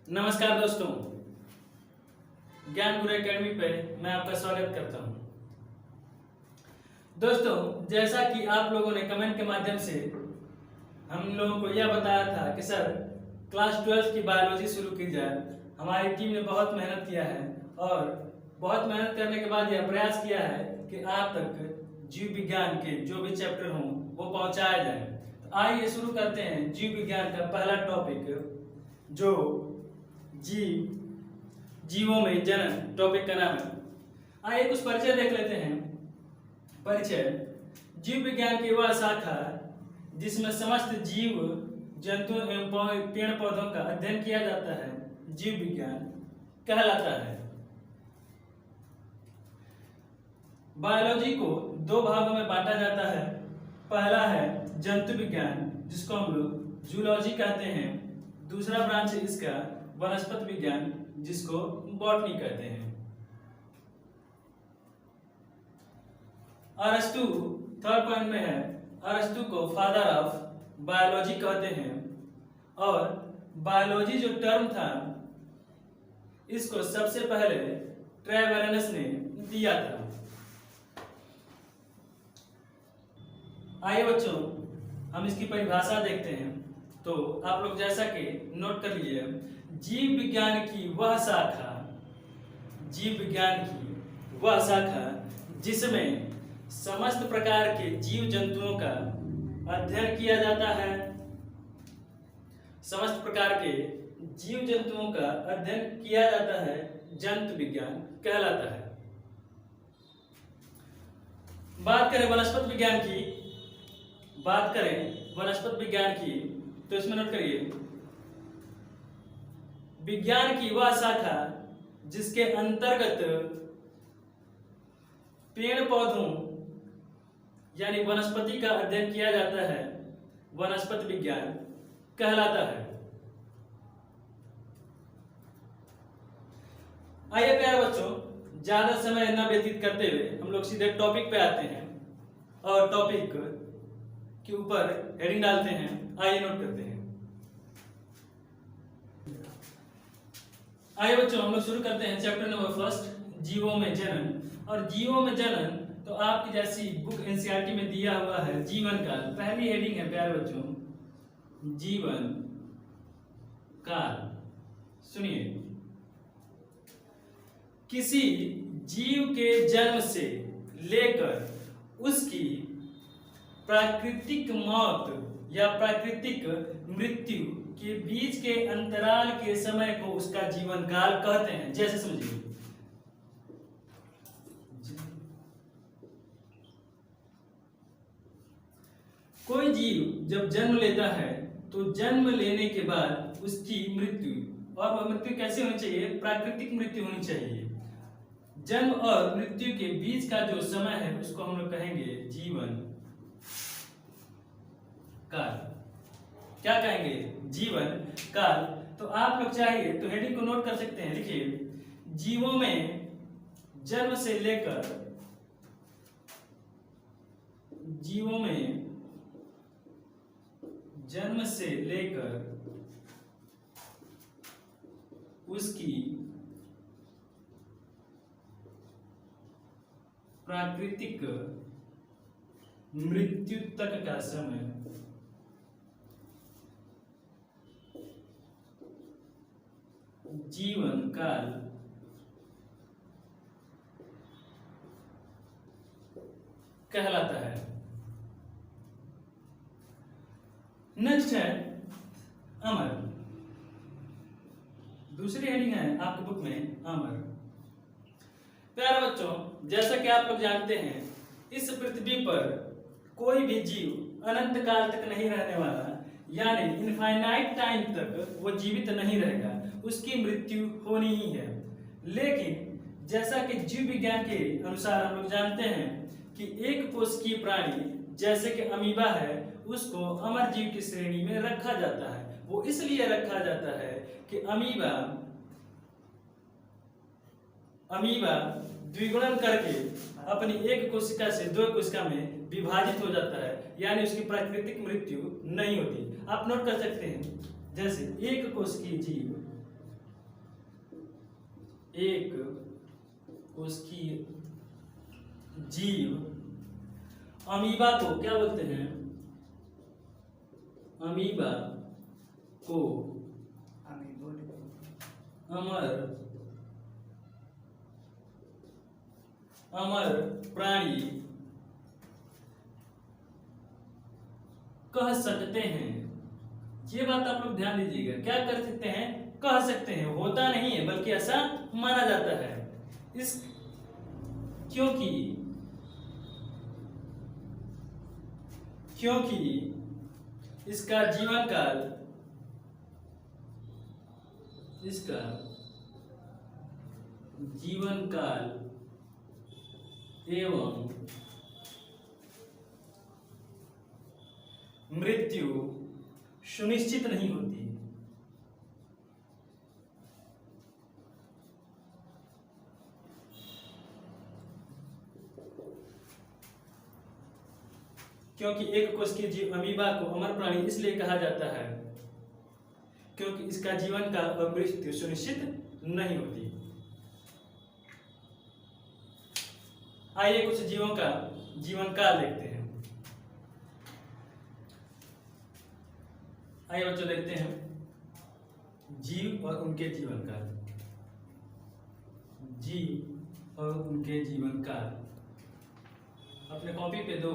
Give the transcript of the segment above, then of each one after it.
नमस्कार दोस्तों, ज्ञान गुरु एकेडमी पे मैं आपका स्वागत करता हूं। दोस्तों, जैसा कि आप लोगों ने कमेंट के माध्यम से हम लोगों को यह बताया था कि सर क्लास 12 की बायोलॉजी शुरू की जाए। हमारी टीम ने बहुत मेहनत किया है और बहुत मेहनत करने के बाद यह प्रयास किया है कि आप तक जीव विज्ञान के जो भी चैप्टर हों वो पहुंचाया जाए। तो आइए शुरू करते हैं जीव विज्ञान का पहला टॉपिक, जो जीवों में जनन टॉपिक का नाम है। आइए कुछ परिचय देख लेते हैं। परिचय: जीव विज्ञान की वह शाखा जिसमें समस्त जीव जंतु एवं पेड़ पौधों का अध्ययन किया जाता है जीव विज्ञान कहलाता है। बायोलॉजी को दो भागों में बांटा जाता है। पहला है जंतु विज्ञान, जिसको हम लोग जूलॉजी कहते हैं। दूसरा ब्रांच है इसका वनस्पति विज्ञान, जिसको बॉटनी कहते हैं। अरस्तु थर्ड पॉइंट में है। अरस्तु को फादर ऑफ बायोलॉजी कहते हैं और बायोलॉजी जो टर्म था इसको सबसे पहले ट्रेवेरनस ने दिया था। आइए बच्चों, हम इसकी परिभाषा देखते हैं। तो आप लोग जैसा कि नोट कर लिए, जीव विज्ञान की वह शाखा, जीव विज्ञान की वह शाखा जिसमें समस्त प्रकार के जीव जंतुओं का अध्ययन किया जाता है। समस्त प्रकार के जीव जंतुओं का अध्ययन किया जाता है, जंतु विज्ञान कहलाता है। बात करें वनस्पति विज्ञान की, तो इसमें नोट करिए, विज्ञान की वह शाखा जिसके अंतर्गत पेड़ पौधों यानी वनस्पति का अध्ययन किया जाता है, वनस्पति विज्ञान कहलाता है। आइए प्यारे बच्चों, ज्यादा समय न व्यतीत करते हुए हम लोग सीधे टॉपिक पे आते हैं और टॉपिक के ऊपर हेडिंग डालते हैं। आइए नोट करते हैं। आइए बच्चों, हम लोग शुरू करते हैं चैप्टर नंबर फर्स्ट, जीवों में जनन। और जीवों में जनन तो आपकी जैसी बुक एनसीईआरटी में दिया हुआ है जीवन काल। पहली हेडिंग है प्यारे बच्चों, जीवन काल। सुनिए, किसी जीव के जन्म से लेकर उसकी प्राकृतिक मौत या प्राकृतिक मृत्यु के बीच के अंतराल के समय को उसका जीवन काल कहते हैं। जैसे समझिए, कोई जीव जब जन्म लेता है तो जन्म लेने के बाद उसकी मृत्यु, और वह मृत्यु कैसे होनी चाहिए? प्राकृतिक मृत्यु होनी चाहिए। जन्म और मृत्यु के बीच का जो समय है उसको हम लोग कहेंगे जीवन काल। क्या कहेंगे? जीवन काल। तो आप लोग चाहिए तो हेडिंग को नोट कर सकते हैं। लिखिए, जीवों में जन्म से लेकर, जीवों में जन्म से लेकर उसकी प्राकृतिक मृत्यु तक का समय जीवन काल कहलाता है। नेक्स्ट है अमर। दूसरी हेडिंग है आपकी बुक में अमर। प्यारे बच्चों, जैसा कि आप लोग जानते हैं, इस पृथ्वी पर कोई भी जीव अनंत काल तक नहीं रहने वाला, यानी इनफाइनाइट टाइम तक वो जीवित नहीं रहेगा, उसकी मृत्यु होनी ही है। लेकिन जैसा कि जीव विज्ञान के अनुसार हम लोग जानते हैं कि एक कोशिकीय प्राणी जैसे कि अमीबा है, उसको अमर जीव की श्रेणी में रखा जाता है। वो इसलिए रखा जाता है कि अमीबा द्विगुणन करके अपनी एक कोशिका से दो कोशिका में विभाजित हो जाता है, यानी उसकी प्राकृतिक मृत्यु नहीं होती। आप नोट कर सकते हैं, जैसे एक कोशिकीय जीव एक उसकी जीव अमीबा को क्या बोलते हैं? अमीबा को अमर प्राणी कह सकते हैं। ये बात आप लोग ध्यान दीजिएगा, क्या कर सकते हैं? कह सकते हैं, होता नहीं है बल्कि ऐसा माना जाता है। इस क्योंकि इसका जीवन काल एवं मृत्यु सुनिश्चित नहीं होती। क्योंकि एक कोश के जीव अमीबा को अमर प्राणी इसलिए कहा जाता है क्योंकि इसका जीवन काल और मृत्यु सुनिश्चित नहीं होती। आइए कुछ जीवों का जीवन काल देखते हैं। आइए बच्चों देखते हैं जीव और उनके जीवन काल। जीव और उनके जीवन काल। अपने कॉपी पे दो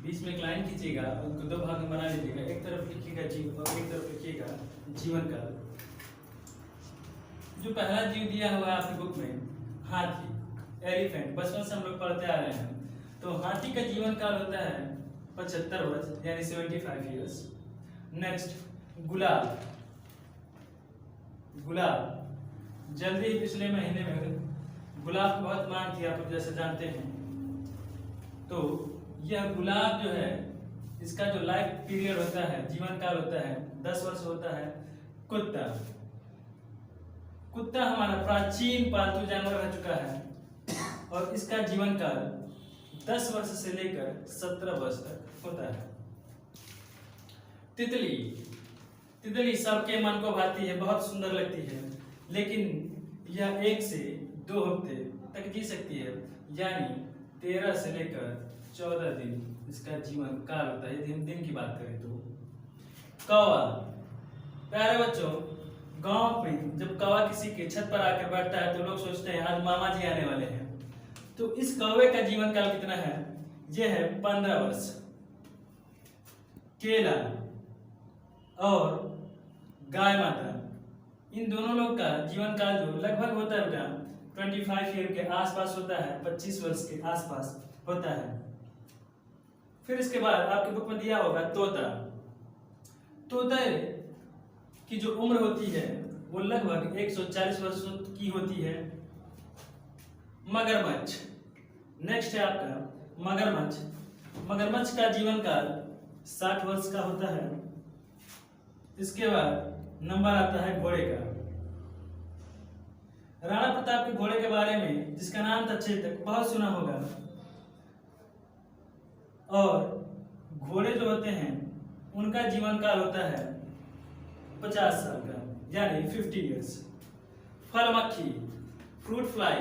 बीच में एक लाइन खींचिएगा, उनको दो भाग में बना लीजिएगा। एक तरफ लिखिएगा जीव और एक तरफ लिखिएगा जीवन काल। जो पहला जीव दिया हुआ है आपकी बुक में, हाथी, एलिफेंट, बचपन से हम लोग पढ़ते आ रहे हैं। तो हाथी का जीवन काल होता है 75 वर्ष यानी 75 ईयर्स। नेक्स्ट गुलाब जल्दी पिछले महीने में गुलाब की बहुत मांग थी, आप लोग जैसे जानते हैं। तो यह गुलाब जो है, इसका जो लाइफ पीरियड होता है, जीवन काल होता है 10 वर्ष होता है। कुत्ता हमारा प्राचीन पालतू जानवर रह चुका है और इसका जीवन काल 10 वर्ष से लेकर 17 वर्ष तक होता है। तितली सबके मन को भाती है, बहुत सुंदर लगती है, लेकिन यह 1 से 2 हफ्ते तक जी सकती है, यानी 13 से लेकर 14 दिन इसका जीवन काल होता है। यदि हम दिन की बात करें तो कौवा, प्यारे बच्चों, गांव में जब कौवा किसी के छत पर आकर बैठता है तो लोग सोचते हैं आज मामा जी आने वाले हैं। तो इस कौवे का जीवन काल कितना है? यह है 15 वर्ष। केला और गाय माता, इन दोनों लोग का जीवन काल जो लगभग होता है बेटा 25 ईयर के आसपास होता है, 25 वर्ष के आसपास होता है। फिर इसके बाद आपके बुक में दिया होगा तोता की जो उम्र होती है वो लगभग 140 वर्ष की होती है। मगरमच्छ, नेक्स्ट है आपका मगरमच्छ का जीवन काल 60 वर्ष का होता है। इसके बाद नंबर आता है घोड़े का। राणा प्रताप के घोड़े के बारे में जिसका नाम था चेतक, बहुत सुना होगा। और घोड़े जो होते हैं उनका जीवन काल होता है 50 साल का, यानी 50 इयर्स। फल मक्खी, फ्रूट फ्लाई,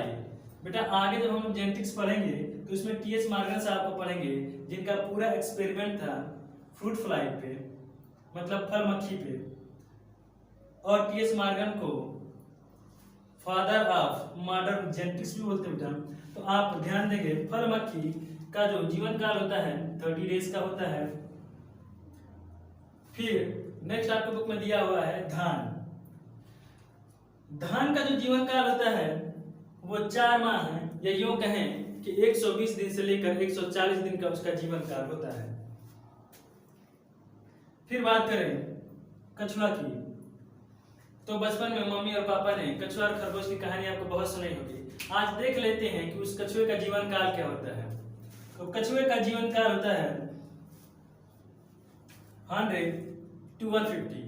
बेटा आगे जब हम जेनेटिक्स पढ़ेंगे तो इसमें टीएस मॉर्गन साहब को पढ़ेंगे, जिनका पूरा एक्सपेरिमेंट था फ्रूट फ्लाई पे, मतलब फल मक्खी पे। और टीएस मॉर्गन को फादर ऑफ मॉडर्न जेनेटिक्स भी बोलते हैं बेटा। तो आप ध्यान देंगे फल मक्खी का जो जीवन काल होता है 30 डेज का होता है। फिर नेक्स्ट आपके बुक में दिया हुआ है धान का जो जीवन काल होता है वो 4 माह है, या यूं कहें कि 120 दिन से लेकर 140 दिन का उसका जीवन काल होता है। फिर बात करें कछुआ की, तो बचपन में मम्मी और पापा ने कछुआ और खरगोश की कहानी आपको बहुत सुनाई होगी। आज देख लेते हैं कि उस कछुए का जीवन काल क्या होता है। तो कछुए का जीवन काल होता है 100 to 150,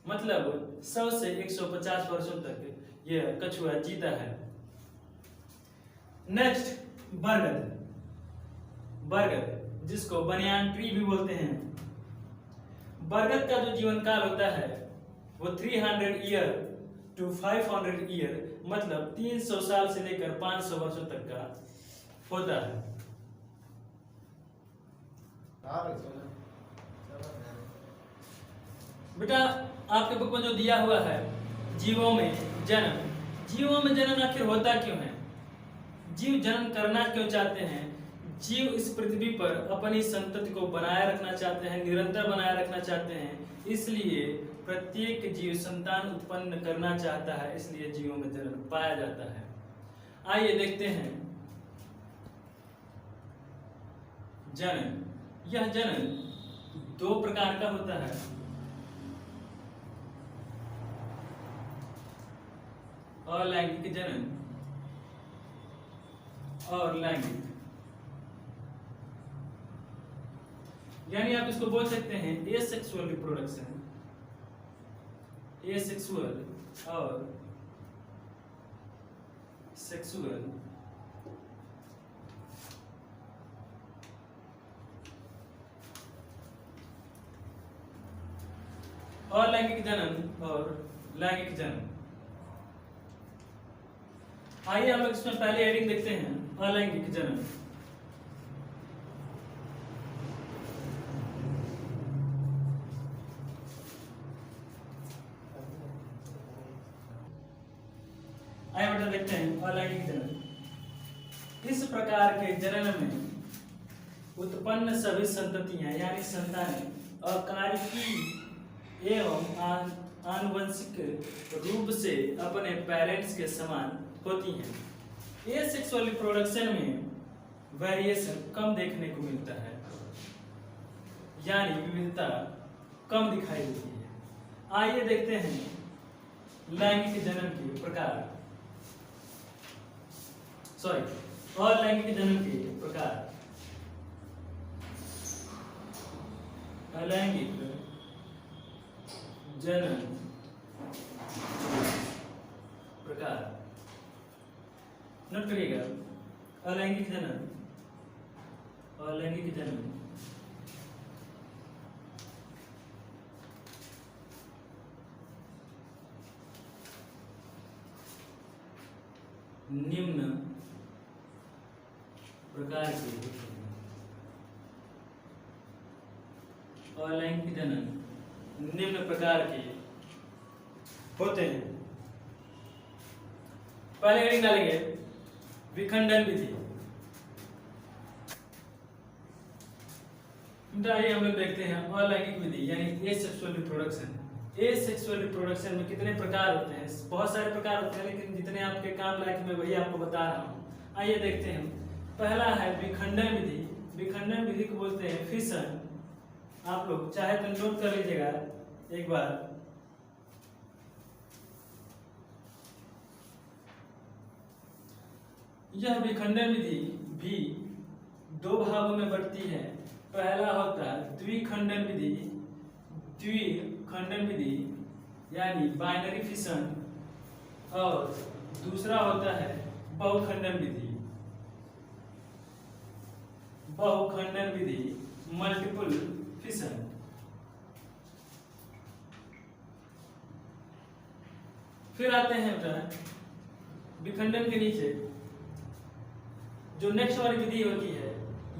मतलब 100 से 150 वर्षों तक यह कछुआ जीता है। नेक्स्ट बरगद, जिसको बनियान ट्री भी बोलते हैं। बरगद का जो जीवन काल होता है वो 300 ईयर to 500 ईयर, मतलब 300 साल से लेकर 500 वर्षों तक का होता है। बेटा आपके बुक में जो दिया हुआ है जीवों में जन्म, जीवों में जन्म आखिर होता क्यों है? जीव जन्म करना क्यों चाहते हैं? जीव इस पृथ्वी पर अपनी संतति को बनाए रखना चाहते हैं, निरंतर बनाए रखना चाहते हैं, इसलिए प्रत्येक जीव संतान उत्पन्न करना चाहता है, इसलिए जीवों में जन्म पाया जाता है। आइए देखते हैं जन्म। यह जन्म दो प्रकार का होता है। अलैंगिक जन्म और लैंगिक, यानी आप इसको बोल सकते हैं एसेक्सुअल रिप्रोडक्शन, एसेक्सुअल और सेक्सुअल। अलैंगिक जन्म और लैंगिक जन्म। आइए हम लोग इसमें पहले हेडिंग देखते हैं, अलैंगिक जन्म। आइए बेटा देखते हैं अलैंगिक जन्म। इस प्रकार के जन्म में उत्पन्न सभी संततियां यानी संतानें अकार्यकी एवं आनुवंशिक रूप से अपने पेरेंट्स के समान होती हैं। एसेक्सुअल रिप्रोडक्शन में वेरिएशन कम देखने को मिलता है, यानी विविधता कम दिखाई देती है। आइए देखते हैं लैंगिक जन्म के प्रकार, अलैंगिक जन्म के प्रकार। अलैंगिक जन्म प्रकार नोट करिएगा। अलैंगिक जन्म, अलैंगिक जन्म निम्न प्रकार के होते हैं। अलैंगिक जन्म निम्न प्रकार के होते हैं। पहले हेडिंग डालेंगे विखंडन विधि। आइए हम लोग देखते हैं अलैंगिक विधि यानी एसेक्सुअल रिप्रोडक्शन। एसेक्सुअल रिप्रोडक्शन में कितने प्रकार होते हैं? बहुत सारे प्रकार होते हैं, लेकिन जितने आपके काम लायक मैं वही आपको बता रहा हूँ। आइए देखते हैं। पहला है विखंडन विधि। विखंडन विधि को बोलते हैं फिशन। आप लोग चाहे तो नोट कर लीजिएगा एक बार। यह विखंडन विधि भी दो भागों में बढ़ती है। पहला होता है द्विखंडन विधि, द्विखंडन विधि यानी बाइनरी फिशन, और दूसरा होता है बहुखंडन विधि। बहुखंडन विधि मल्टीपल फिशन। फिर आते हैं विखंडन के नीचे जो नेक्स्ट वाली विधि होती है,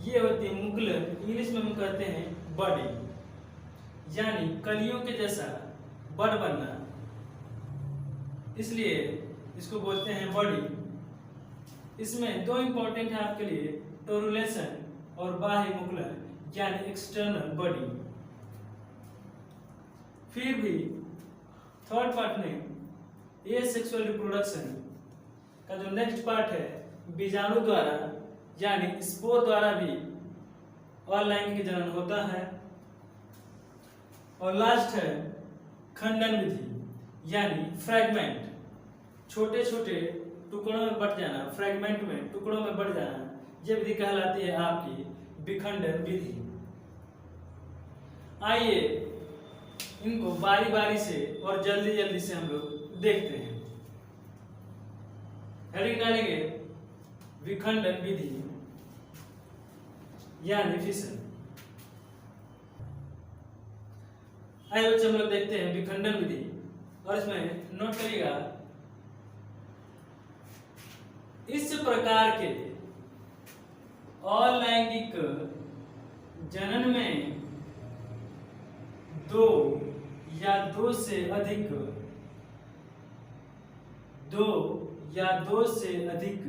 ये होती है मुकुलन। इंग्लिश में हम कहते हैं बॉडी, यानी कलियों के जैसा बड़ बनना, इसलिए इसको बोलते हैं बॉडी। इसमें दो इंपॉर्टेंट है आपके लिए, टोरुलेशन और बाह्य मुकुलन यानी एक्सटर्नल बॉडी। फिर भी थर्ड पार्ट में एसेक्सुअल रिप्रोडक्शन का जो नेक्स्ट पार्ट है, बीजाणु द्वारा यानी स्पोर द्वारा भी अलैंगिक जनन होता है। और लास्ट है खंडन विधि यानी फ्रैगमेंट, छोटे छोटे टुकड़ों में बट जाना, फ्रैगमेंट में टुकड़ों में बढ़ जाना, यह विधि कहलाती है आपकी विखंडन विधि। आइए इनको बारी बारी से और जल्दी जल्दी से हम लोग देखते हैं। हेडिंग डालेंगे विखंडन विधि यानी फिशन। आइए बच्चे हम लोग देखते हैं विखंडन विधि। और इसमें नोट करिएगा, इस प्रकार के अलैंगिक जनन में दो या दो से अधिक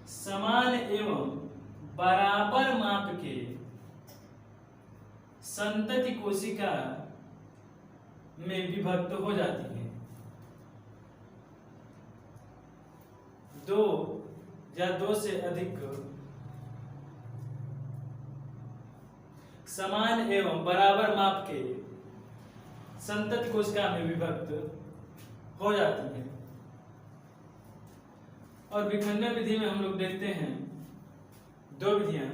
समान एवं बराबर माप के संतति कोशिका में विभक्त हो जाती है। दो या दो से अधिक समान एवं बराबर माप के संतति कोशिका में विभक्त हो जाती है। और विखंडन विधि में हम लोग देखते हैं दो विधियां।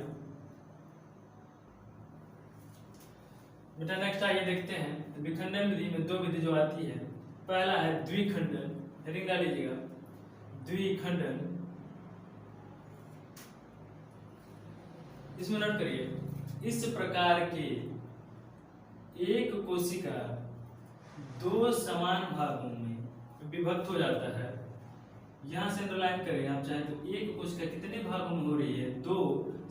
बेटा नेक्स्ट आइए देखते हैं विखंडन विधि में दो विधि जो आती है। पहला है द्विखंडन, हेडिंग डाल लीजिएगा, द्विखंडन। इसमें नोट करिए, इस प्रकार के एक कोशिका दो समान भागों में विभक्त हो जाता है। यहां से अंडरलाइन करें आप चाहे तो, एक कोशिका कितने भागों में हो रही है? दो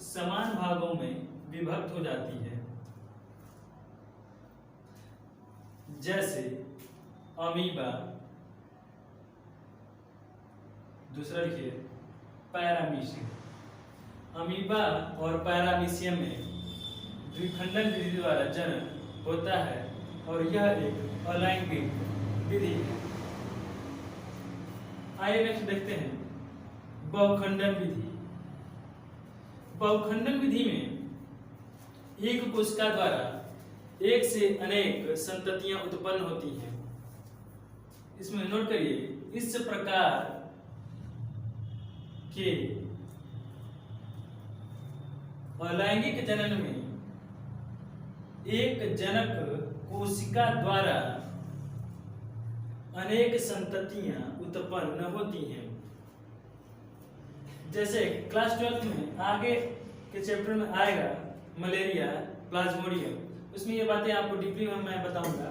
समान भागों में विभक्त हो जाती है। जैसे अमीबा, दूसरा लिखिए पैरामीशियम। अमीबा और पैरामीशियम में द्विखंडन विधि द्वारा जनन होता है और यह एक अलैंगिक विधि है। आइए नेक्स्ट देखते हैं बहुखंडन विधि। बहुखंडन विधि में एक कोशिका द्वारा एक से अनेक संततियां उत्पन्न होती हैं। इसमें नोट करिए, इस प्रकार के अलैंगिक जनन में एक जनक कोशिका द्वारा अनेक संततियां उत्पन्न होती हैं। जैसे क्लास 12 में आगे के चैप्टर में आएगा मलेरिया, प्लाज्मोडियम, उसमें ये बातें आपको डीपली में मैं बताऊंगा।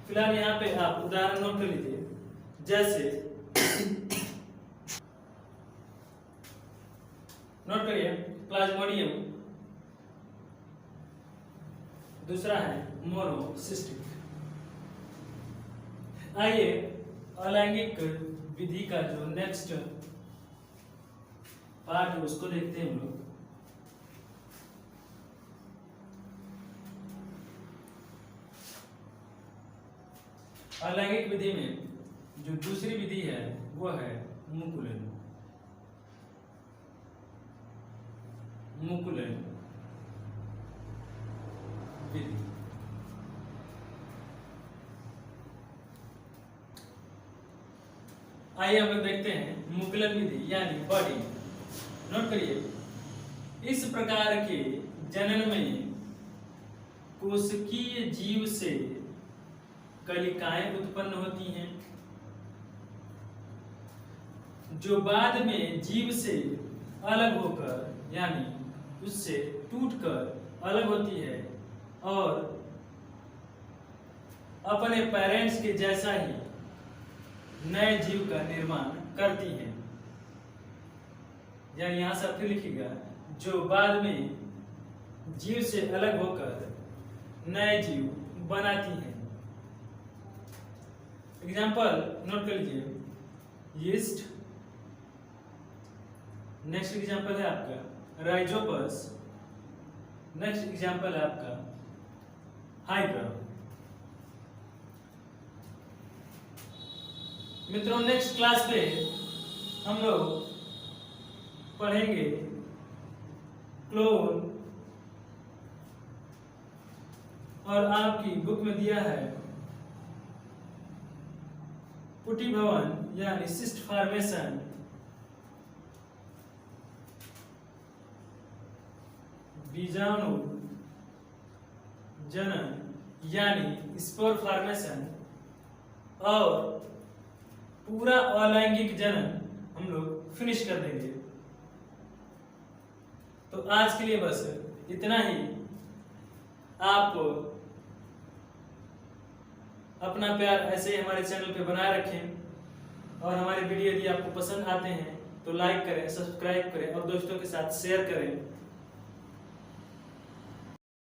फिलहाल यहाँ पे आप उदाहरण नोट कर लीजिए। जैसे नोट करिए प्लाज्मोडियम, दूसरा है मोनोसिस्टिक। आइए अलैंगिक विधि का जो नेक्स्ट पार्ट है उसको देखते हैं हम लोग। अलैंगिक विधि में जो दूसरी विधि है वो है मुकुलन। मुकुलन विधि। आइए हम लोग देखते हैं मुकुलन विधि यानी बॉडी। नोट करिए, इस प्रकार के जनन में कोशिकीय जीव से कलिकाएं उत्पन्न होती हैं जो बाद में जीव से अलग होकर यानी उससे टूटकर अलग होती है और अपने पेरेंट्स के जैसा ही नए जीव का निर्माण करती हैं। यानी यहां से फिर लिखिएगा, जो बाद में जीव से अलग होकर नए जीव बनाती हैं। एग्जाम्पल नोट कर लीजिए, यीस्ट। नेक्स्ट एग्जाम्पल है आपका राइजोपस। नेक्स्ट एग्जाम्पल है आपका हाइड्रा। मित्रों नेक्स्ट क्लास पे हम लोग पढ़ेंगे क्लोन, और आपकी बुक में दिया है पुटी भवन यानी सिस्ट फॉर्मेशन, बीजाणु जनन यानी स्पोर फॉर्मेशन, और पूरा अलैंगिक जनन हम लोग फिनिश कर देंगे। तो आज के लिए बस इतना ही। आप अपना प्यार ऐसे ही हमारे चैनल पे बनाए रखें और हमारे वीडियो यदि आपको पसंद आते हैं तो लाइक करें, सब्सक्राइब करें और दोस्तों के साथ शेयर करें।